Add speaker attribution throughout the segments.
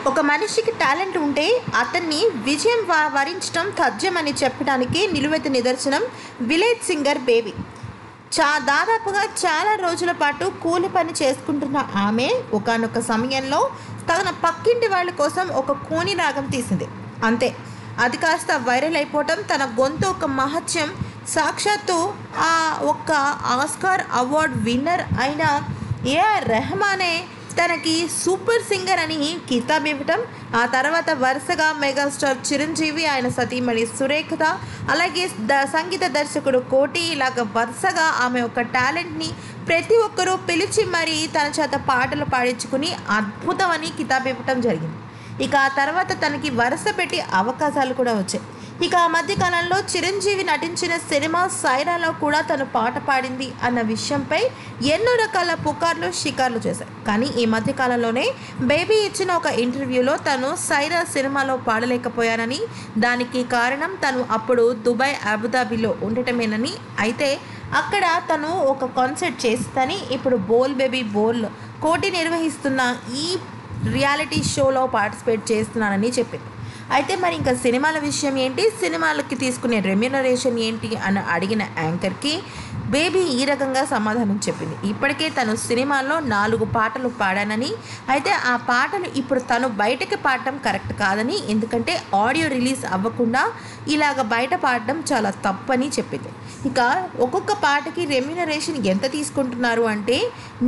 Speaker 1: ఒక మనిషికి టాలెంట్ ఉంటే అతన్ని విజయం వరించడం తథ్యమని చెప్పడానికి నిలువెత్తు నిదర్శనం విలేజ్ సింగర్ బేబీ. దాదాపుగా చాలా రోజుల పాటు కూలి పని చేసుకుంటున్న ఆమె ఒకానొక సమయంలో తన పక్కింటి వాళ్ళ కోసం ఒక కూని రాగం తీసింది. అంతే, అది కాస్త వైరల్ అయిపోవటం, తన గొంతు ఒక మహత్యం, సాక్షాత్తు ఆ ఒక్క ఆస్కార్ అవార్డ్ విన్నర్ అయిన ఏఆర్ రెహమానే తనకి సూపర్ సింగర్ అని కితాబ్ ఇవ్వటం, ఆ తర్వాత వరుసగా మెగాస్టార్ చిరంజీవి, ఆయన సతీమణి సురేఖత, అలాగే సంగీత దర్శకుడు కోటి, ఇలాగ వరుసగా ఆమె ఒక టాలెంట్ని ప్రతి ఒక్కరూ పిలిచి మరీ తన చేత పాటలు పాడించుకుని అద్భుతం అని కితాబ్ ఇవ్వటం జరిగింది. ఇక ఆ తర్వాత తనకి వరుస పెట్టి అవకాశాలు కూడా వచ్చాయి. ఇక ఆ మధ్యకాలంలో చిరంజీవి నటించిన సినిమా సైరాలో కూడా తను పాట పాడింది అన్న విషయంపై ఎన్నో రకాల పుకార్లు షికార్లు చేశాయి. కానీ ఈ మధ్యకాలంలోనే బేబీ ఇచ్చిన ఒక ఇంటర్వ్యూలో తను సైరా సినిమాలో పాడలేకపోయానని, దానికి కారణం తను అప్పుడు దుబాయ్, అబుదాబిలో ఉండటమేనని, అయితే అక్కడ తను ఒక కాన్సర్ట్ చేస్తుందని ఇప్పుడు బోల్ బేబీ బోల్ కోటి నిర్వహిస్తున్న ఈ రియాలిటీ షోలో పార్టిసిపేట్ చేస్తున్నానని చెప్పింది. అయితే మరి ఇంకా సినిమాల విషయం ఏంటి, సినిమాలకి తీసుకునే రెమ్యునరేషన్ ఏంటి అని అడిగిన యాంకర్కి బేబీ ఈ రకంగా సమాధానం చెప్పింది. ఇప్పటికే తను సినిమాల్లో 4 పాటలు పాడానని, అయితే ఆ పాటలు ఇప్పుడు తను బయటకి పాడటం కరెక్ట్ కాదని, ఎందుకంటే ఆడియో రిలీజ్ అవ్వకుండా ఇలాగ బయట పాడటం చాలా తప్పని చెప్పింది. ఇక ఒక్కొక్క పాటకి రెమ్యునరేషన్ ఎంత తీసుకుంటున్నారు అంటే,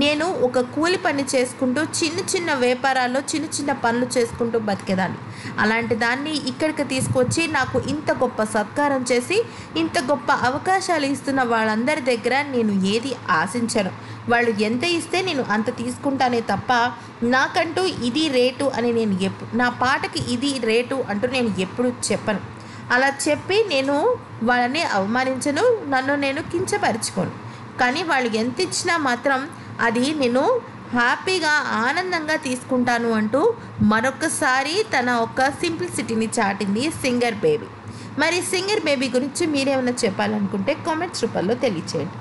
Speaker 1: నేను ఒక కూలి పని చేసుకుంటూ చిన్న చిన్న వ్యాపారాల్లో చిన్న చిన్న పనులు చేసుకుంటూ బతికేదాన్ని, అలాంటి దాన్ని ఇక్కడికి తీసుకొచ్చి నాకు ఇంత గొప్ప సత్కారం చేసి ఇంత గొప్ప అవకాశాలు ఇస్తున్న వాళ్ళందరి దగ్గర నేను ఏది ఆశించను. వాళ్ళు ఎంత ఇస్తే నేను అంత తీసుకుంటానే తప్ప నాకంటూ ఇది రేటు అని నేను నా పాటకి ఇది రేటు అంటూ నేను ఎప్పుడు చెప్పను. అలా చెప్పి నేను వాళ్ళని అవమానించను, నన్ను నేను కించపరుచుకోను. కానీ వాళ్ళు ఎంత ఇచ్చినా మాత్రం అది నేను హ్యాపీగా ఆనందంగా తీసుకుంటాను అంటూ మరొకసారి తన ఒక సింప్లిసిటీని చాటింది సింగర్ బేబీ. మరి సింగర్ బేబీ గురించి మీరేమైనా చెప్పాలనుకుంటే కామెంట్స్ రూపంలో తెలియచేయండి.